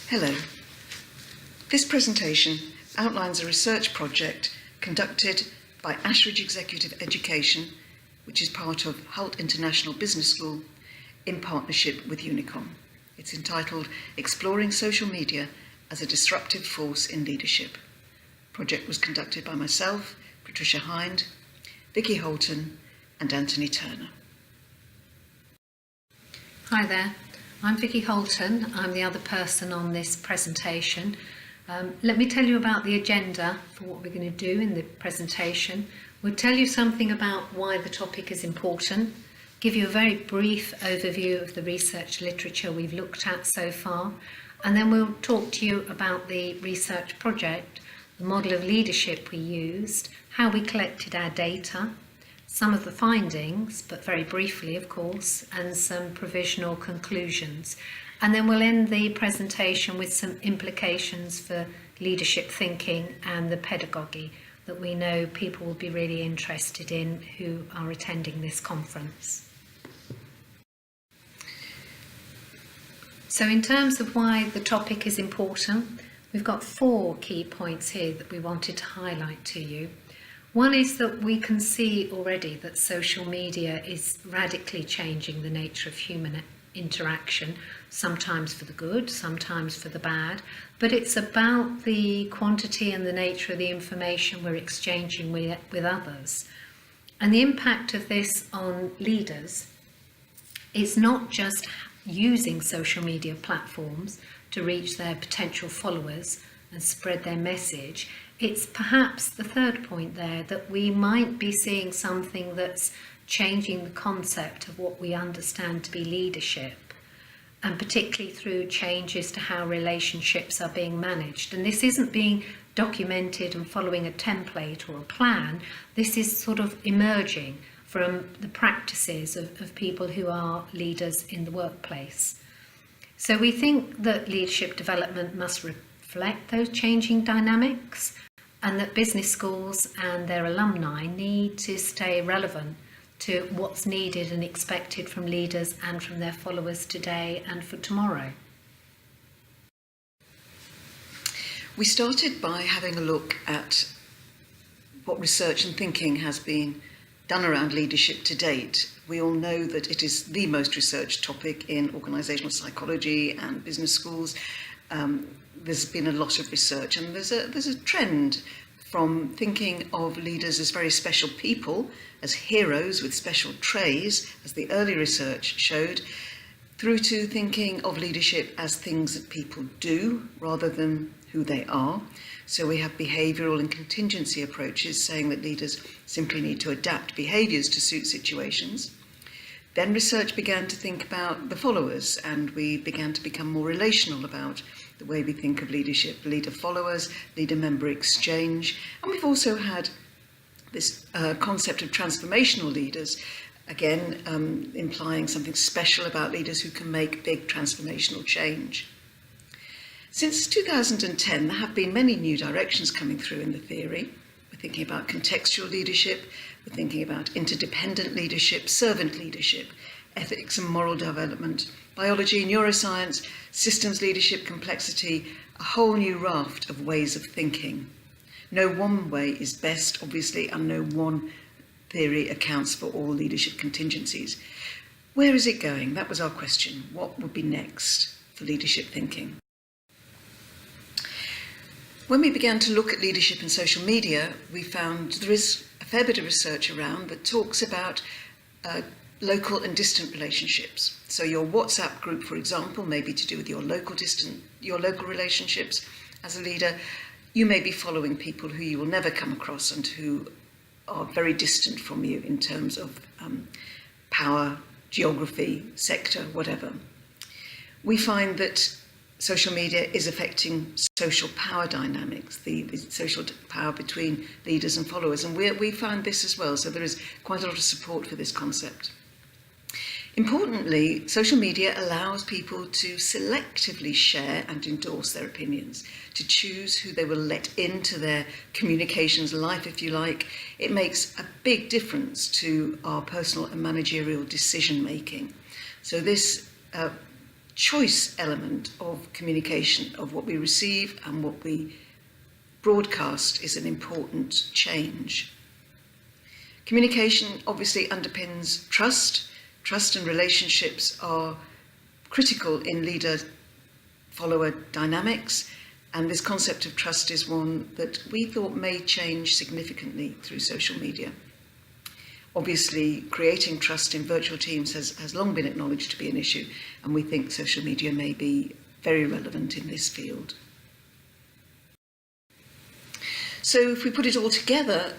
Hello. This presentation outlines a research project conducted by Ashridge Executive Education, which is part of Hult International Business School, in partnership with Unicom. It's entitled Exploring Social Media as a Disruptive Force in Leadership. The project was conducted by myself, Patricia Hind, Vicky Holton, and Anthony Turner. Hi there, I'm Vicky Holton. I'm the other person on this presentation. Let me tell you about the agenda for what we're going to do in the presentation. We'll tell you something about why the topic is important, give you a very brief overview of the research literature we've looked at so far, and then we'll talk to you about the research project, the model of leadership we used, how we collected our data, some of the findings, but very briefly of course, and some provisional conclusions. And then we'll end the presentation with some implications for leadership thinking and the pedagogy that we know people will be really interested in who are attending this conference. So in terms of why the topic is important, we've got 4 key points here that we wanted to highlight to you. One is that we can see already that social media is radically changing the nature of human interaction, sometimes for the good, sometimes for the bad, but it's about the quantity and the nature of the information we're exchanging with others. And the impact of this on leaders is not just using social media platforms to reach their potential followers and spread their message. It's perhaps the third point there, that we might be seeing something that's changing the concept of what we understand to be leadership, and particularly through changes to how relationships are being managed. And this isn't being documented and following a template or a plan. This is sort of emerging from the practices of people who are leaders in the workplace. So we think that leadership development must reflect those changing dynamics, and that business schools and their alumni need to stay relevant to what's needed and expected from leaders and from their followers today and for tomorrow. We started by having a look at what research and thinking has been done around leadership to date. We all know that it is the most researched topic in organisational psychology and business schools. There's been a lot of research, and there's a trend from thinking of leaders as very special people, as heroes with special traits, as the early research showed, through to thinking of leadership as things that people do rather than who they are. So we have behavioural and contingency approaches saying that leaders simply need to adapt behaviours to suit situations. Then research began to think about the followers, and we began to become more relational about the way we think of leadership, leader-followers, leader-member exchange. And we've also had this concept of transformational leaders, again implying something special about leaders who can make big transformational change. Since 2010, there have been many new directions coming through in the theory. We're thinking about contextual leadership, we're thinking about interdependent leadership, servant leadership, ethics and moral development, biology, neuroscience, systems leadership, complexity, a whole new raft of ways of thinking. No one way is best, obviously, and no one theory accounts for all leadership contingencies. Where is it going? That was our question. What would be next for leadership thinking? When we began to look at leadership in social media, we found there is a fair bit of research around that talks about local and distant relationships. So your WhatsApp group, for example, may be to do with your local relationships. As a leader, you may be following people who you will never come across and who are very distant from you in terms of power, geography, sector, whatever. We find that social media is affecting social power dynamics, the social power between leaders and followers, and we find this as well, so there is quite a lot of support for this concept. Importantly, social media allows people to selectively share and endorse their opinions, to choose who they will let into their communications life, if you like. It makes a big difference to our personal and managerial decision making. So this choice element of communication, of what we receive and what we broadcast, is an important change. Communication obviously underpins trust. Trust and relationships are critical in leader-follower dynamics, and this concept of trust is one that we thought may change significantly through social media. Obviously, creating trust in virtual teams has long been acknowledged to be an issue, and we think social media may be very relevant in this field. So if we put it all together,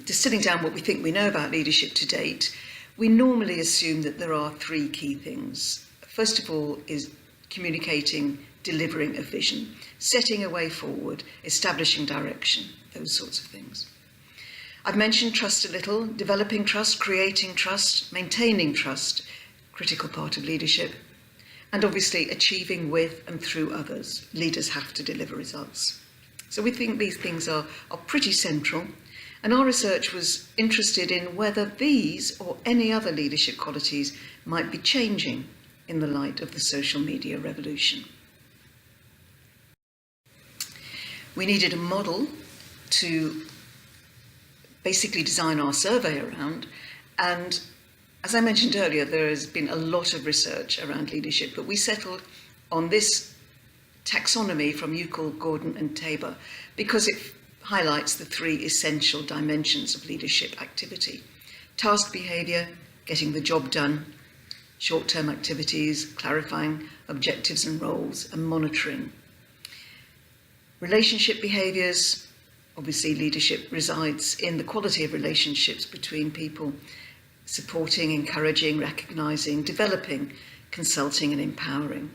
distilling down what we think we know about leadership to date, we normally assume that there are three key things. First of all is communicating, delivering a vision, setting a way forward, establishing direction, those sorts of things. I've mentioned trust a little, developing trust, creating trust, maintaining trust, critical part of leadership, and obviously achieving with and through others. Leaders have to deliver results. So we think these things are pretty central, and our research was interested in whether these or any other leadership qualities might be changing in the light of the social media revolution. We needed a model to basically design our survey around, and as I mentioned earlier, there has been a lot of research around leadership, but we settled on this taxonomy from Euclid, Gordon and Tabor because it highlights the three essential dimensions of leadership activity: task behaviour, getting the job done; short-term activities, clarifying objectives and roles, and monitoring. Relationship behaviours, obviously leadership resides in the quality of relationships between people, supporting, encouraging, recognising, developing, consulting and empowering.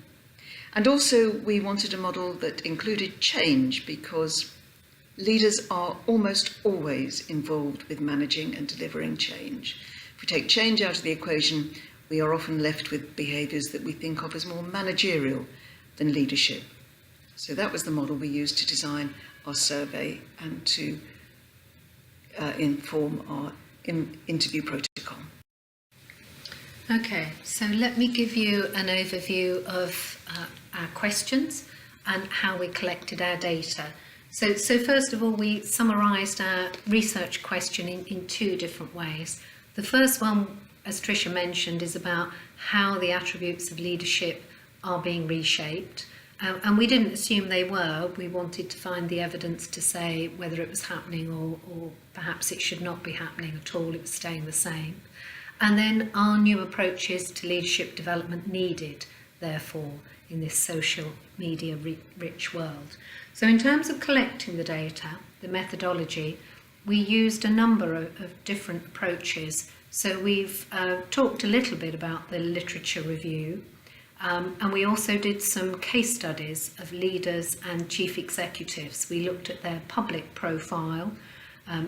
And also we wanted a model that included change, because leaders are almost always involved with managing and delivering change. If we take change out of the equation, we are often left with behaviours that we think of as more managerial than leadership. So that was the model we used to design our survey and to inform our interview protocol. Okay, so let me give you an overview of our questions and how we collected our data. So first of all, we summarised our research question in two different ways. The first one, as Tricia mentioned, is about how the attributes of leadership are being reshaped. And we didn't assume they were. We wanted to find the evidence to say whether it was happening or perhaps it should not be happening at all, it was staying the same. And then our new approaches to leadership development needed, therefore, in this social media rich world. So in terms of collecting the data, the methodology, we used a number of different approaches. So we've talked a little bit about the literature review, and we also did some case studies of leaders and chief executives. We looked at their public profile,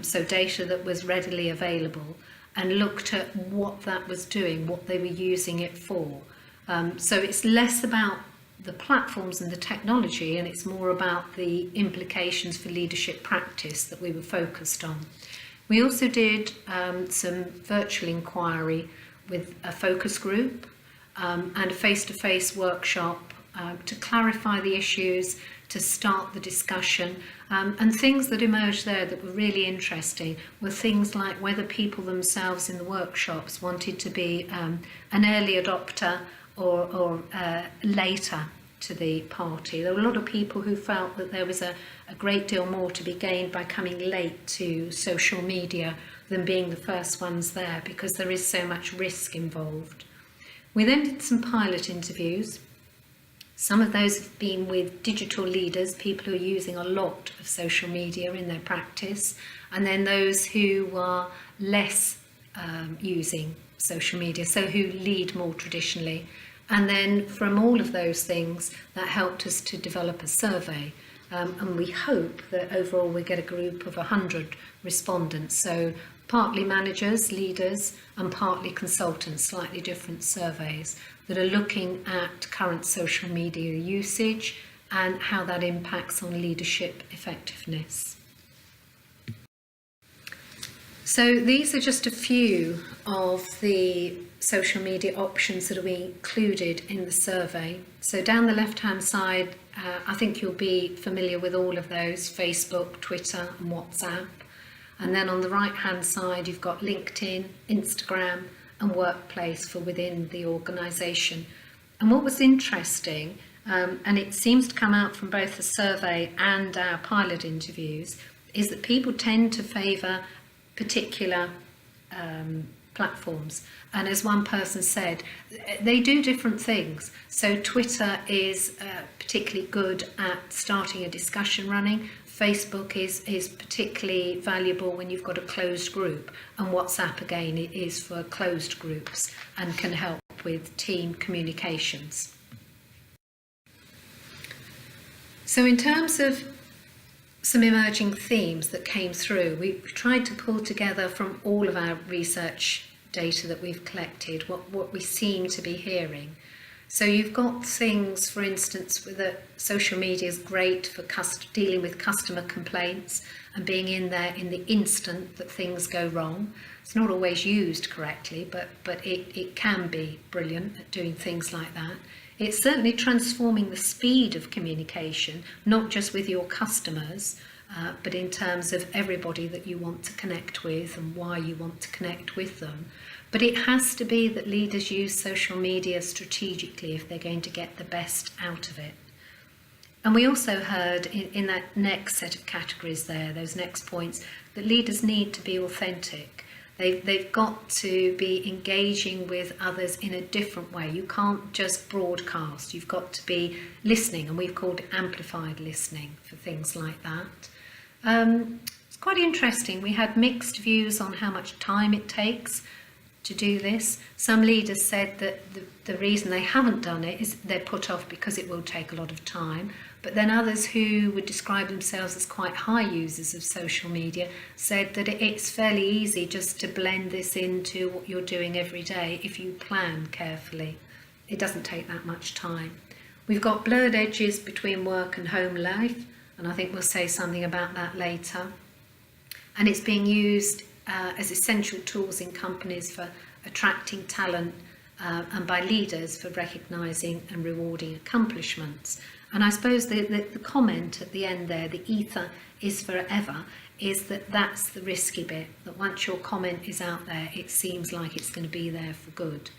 so data that was readily available, and looked at what that was doing, what they were using it for. So it's less about the platforms and the technology, and it's more about the implications for leadership practice that we were focused on. We also did some virtual inquiry with a focus group and a face-to-face workshop to clarify the issues, to start the discussion, and things that emerged there that were really interesting were things like whether people themselves in the workshops wanted to be an early adopter or later to the party. There were a lot of people who felt that there was a great deal more to be gained by coming late to social media than being the first ones there, because there is so much risk involved. We then did some pilot interviews. Some of those have been with digital leaders, people who are using a lot of social media in their practice, and then those who are less using social media, so who lead more traditionally. And then from all of those things, that helped us to develop a survey. And we hope that overall we get a group of 100 respondents. So partly managers, leaders, and partly consultants, slightly different surveys that are looking at current social media usage and how that impacts on leadership effectiveness. So these are just a few of the social media options that are included in the survey. So down the left-hand side, I think you'll be familiar with all of those: Facebook, Twitter and WhatsApp. And then on the right-hand side, you've got LinkedIn, Instagram and Workplace for within the organisation. And what was interesting, and it seems to come out from both the survey and our pilot interviews, is that people tend to favour particular platforms. And as one person said, they do different things. So Twitter is particularly good at starting a discussion running. Facebook is particularly valuable when you've got a closed group, and WhatsApp again is for closed groups and can help with team communications. So in terms of some emerging themes that came through, we've tried to pull together from all of our research data that we've collected what we seem to be hearing. So you've got things, for instance, that social media is great for dealing with customer complaints and being in there in the instant that things go wrong. It's not always used correctly, but it can be brilliant at doing things like that. It's certainly transforming the speed of communication, not just with your customers, but in terms of everybody that you want to connect with and why you want to connect with them. But it has to be that leaders use social media strategically if they're going to get the best out of it. And we also heard in that next set of categories there, those next points, that leaders need to be authentic. They've got to be engaging with others in a different way. You can't just broadcast. You've got to be listening, and we've called it amplified listening for things like that. It's quite interesting. We had mixed views on how much time it takes to do this. Some leaders said that the reason they haven't done it is they're put off because it will take a lot of time. But then others who would describe themselves as quite high users of social media said that it's fairly easy just to blend this into what you're doing every day if you plan carefully. It doesn't take that much time. We've got blurred edges between work and home life, and I think we'll say something about that later. And it's being used as essential tools in companies for attracting talent and by leaders for recognising and rewarding accomplishments. And I suppose the comment at the end there, the ether is forever, is that's the risky bit, that once your comment is out there, it seems like it's going to be there for good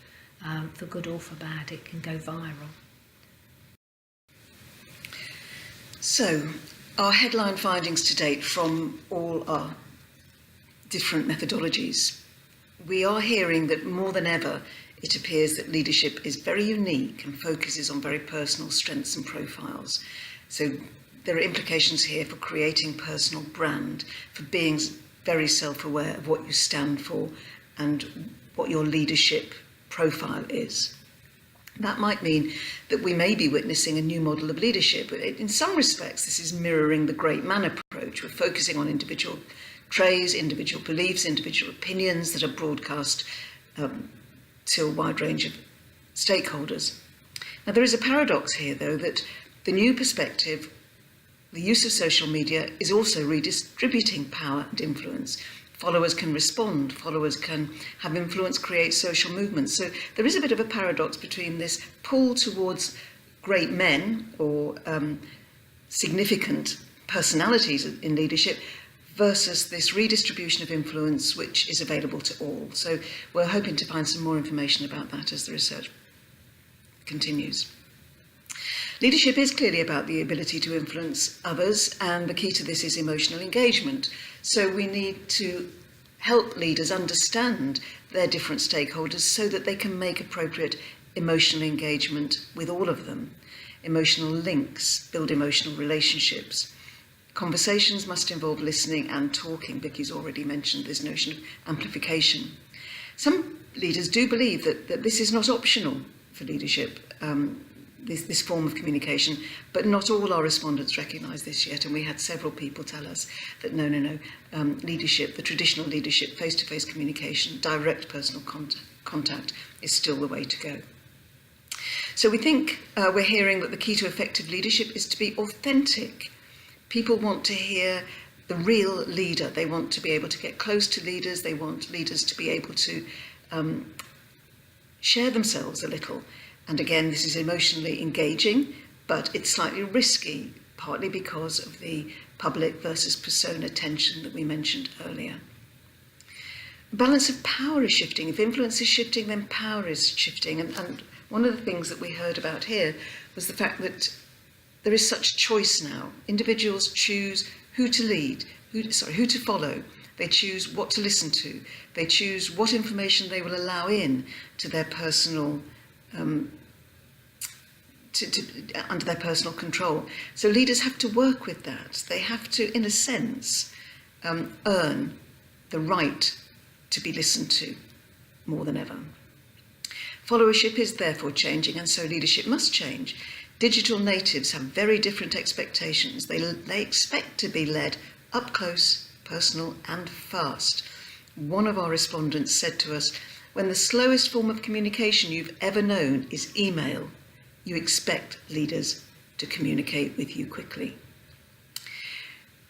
or for bad. It can go viral. So, our headline findings to date from all our different methodologies. We are hearing that more than ever, it appears that leadership is very unique and focuses on very personal strengths and profiles. So there are implications here for creating personal brand, for being very self-aware of what you stand for and what your leadership profile is. That might mean that we may be witnessing a new model of leadership. In some respects, this is mirroring the great man approach. We're focusing on individual traits, individual beliefs, individual opinions that are broadcast to a wide range of stakeholders. Now, there is a paradox here, though, that the new perspective, the use of social media, is also redistributing power and influence. Followers can respond, followers can have influence, create social movements. So there is a bit of a paradox between this pull towards great men or significant personalities in leadership versus this redistribution of influence which is available to all. So we're hoping to find some more information about that as the research continues. Leadership is clearly about the ability to influence others, and the key to this is emotional engagement. So we need to help leaders understand their different stakeholders so that they can make appropriate emotional engagement with all of them. Emotional links build emotional relationships. Conversations must involve listening and talking. Vicky's already mentioned this notion of amplification. Some leaders do believe that this is not optional for leadership, this form of communication, but not all our respondents recognise this yet, and we had several people tell us that no, leadership, the traditional leadership, face-to-face communication, direct personal contact is still the way to go. So we think we're hearing that the key to effective leadership is to be authentic. People want to hear the real leader. They want to be able to get close to leaders. They want leaders to be able to share themselves a little. And again, this is emotionally engaging, but it's slightly risky, partly because of the public versus persona tension that we mentioned earlier. The balance of power is shifting. If influence is shifting, then power is shifting. And one of the things that we heard about here was the fact that there is such choice now. Individuals choose who to lead, who to follow. They choose what to listen to. They choose what information they will allow in to their personal, under their personal control. So leaders have to work with that. They have to, in a sense, earn the right to be listened to more than ever. Followership is therefore changing, and so leadership must change. Digital natives have very different expectations. They expect to be led up close, personal and fast. One of our respondents said to us, when the slowest form of communication you've ever known is email, you expect leaders to communicate with you quickly.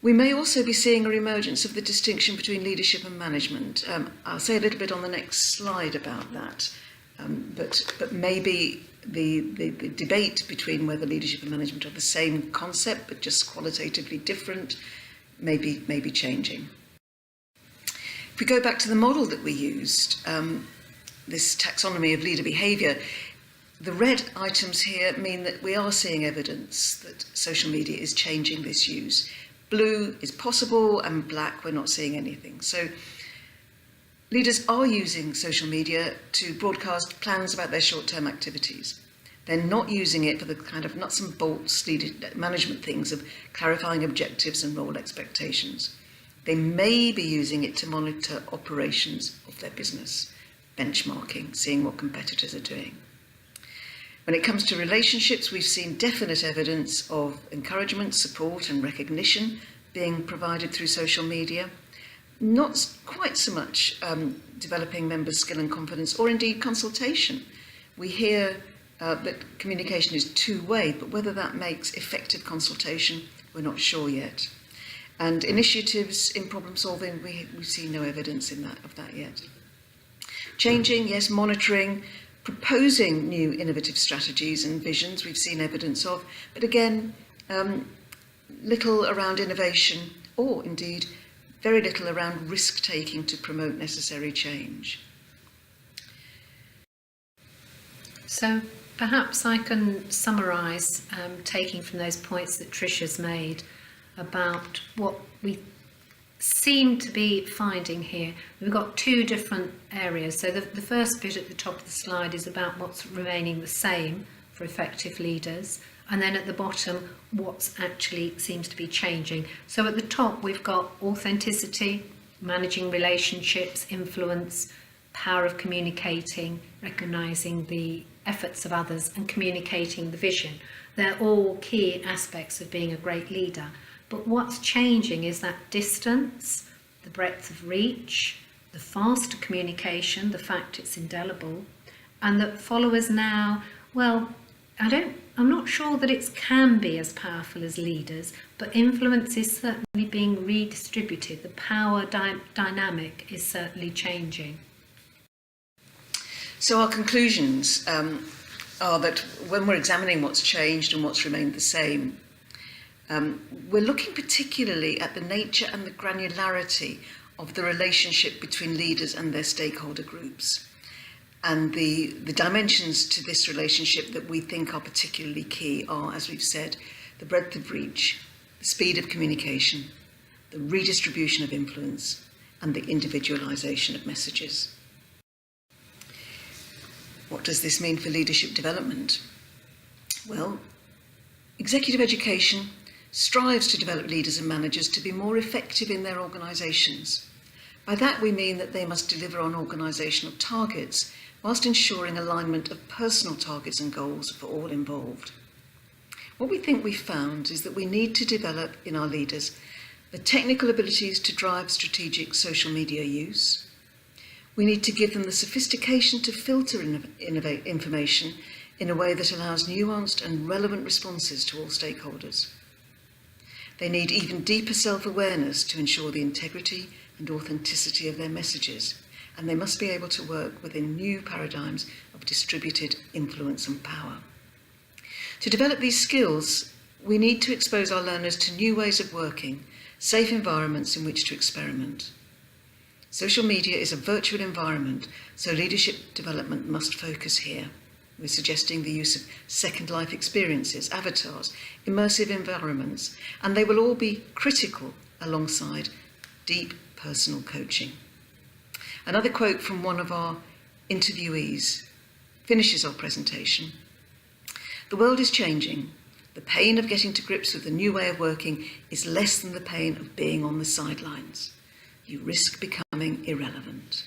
We may also be seeing a reemergence of the distinction between leadership and management. I'll say a little bit on the next slide about that, but maybe the debate between whether leadership and management are the same concept but just qualitatively different may be changing. If we go back to the model that we used, this taxonomy of leader behaviour, the red items here mean that we are seeing evidence that social media is changing this use. Blue is possible, and black, we're not seeing anything. So leaders are using social media to broadcast plans about their short-term activities. They're not using it for the kind of nuts and bolts management things of clarifying objectives and role expectations. They may be using it to monitor operations of their business, benchmarking, seeing what competitors are doing. When it comes to relationships, we've seen definite evidence of encouragement, support and recognition being provided through social media. Not quite so much developing members' skill and confidence, or indeed consultation. We hear that communication is two-way, but whether that makes effective consultation, we're not sure yet. And initiatives in problem solving, we see no evidence of that yet. Changing, yes, monitoring, proposing new innovative strategies and visions we've seen evidence of, but again, little around innovation, or indeed very little around risk-taking to promote necessary change. So perhaps I can summarise, taking from those points that Trisha's made about what we seem to be finding here. We've got two different areas. So the first bit at the top of the slide is about what's remaining the same for effective leaders, and then at the bottom what's actually seems to be changing. So at the top we've got authenticity, managing relationships, influence, power of communicating, recognising the efforts of others and communicating the vision. They're all key aspects of being a great leader. But what's changing is that distance, the breadth of reach, the faster communication, the fact it's indelible, and that followers now, well, I'm not sure that it can be as powerful as leaders, but influence is certainly being redistributed. The power dynamic is certainly changing. So our conclusions are that when we're examining what's changed and what's remained the same, we're looking particularly at the nature and the granularity of the relationship between leaders and their stakeholder groups. And the dimensions to this relationship that we think are particularly key are, as we've said, the breadth of reach, the speed of communication, the redistribution of influence, and the individualisation of messages. What does this mean for leadership development? Well, executive education strives to develop leaders and managers to be more effective in their organisations. By that we mean that they must deliver on organisational targets whilst ensuring alignment of personal targets and goals for all involved. What we think we found is that we need to develop in our leaders the technical abilities to drive strategic social media use. We need to give them the sophistication to filter information in a way that allows nuanced and relevant responses to all stakeholders. They need even deeper self-awareness to ensure the integrity and authenticity of their messages. and they must be able to work within new paradigms of distributed influence and power. To develop these skills, we need to expose our learners to new ways of working, safe environments in which to experiment. Social media is a virtual environment, so leadership development must focus here. We're suggesting the use of second life experiences, avatars, immersive environments, and they will all be critical alongside deep personal coaching. Another quote from one of our interviewees finishes our presentation. The world is changing. The pain of getting to grips with the new way of working is less than the pain of being on the sidelines. You risk becoming irrelevant.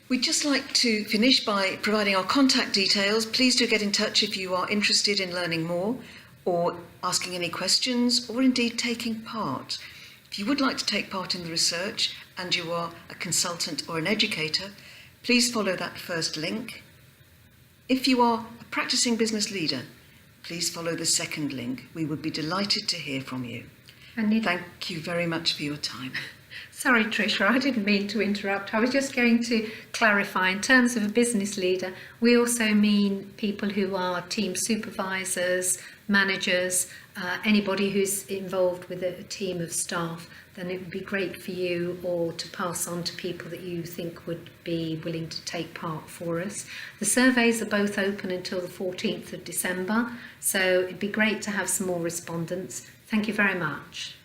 We'd just like to finish by providing our contact details. Please do get in touch if you are interested in learning more or asking any questions or indeed taking part. If you would like to take part in the research and you are a consultant or an educator, please follow that first link. If you are a practicing business leader, please follow the second link. We would be delighted to hear from you. Thank you very much for your time. Sorry, Tricia, I didn't mean to interrupt. I was just going to clarify, in terms of a business leader, we also mean people who are team supervisors, managers, anybody who's involved with a team of staff. Then it would be great for you or to pass on to people that you think would be willing to take part for us. The surveys are both open until the 14th of December, so it'd be great to have some more respondents. Thank you very much.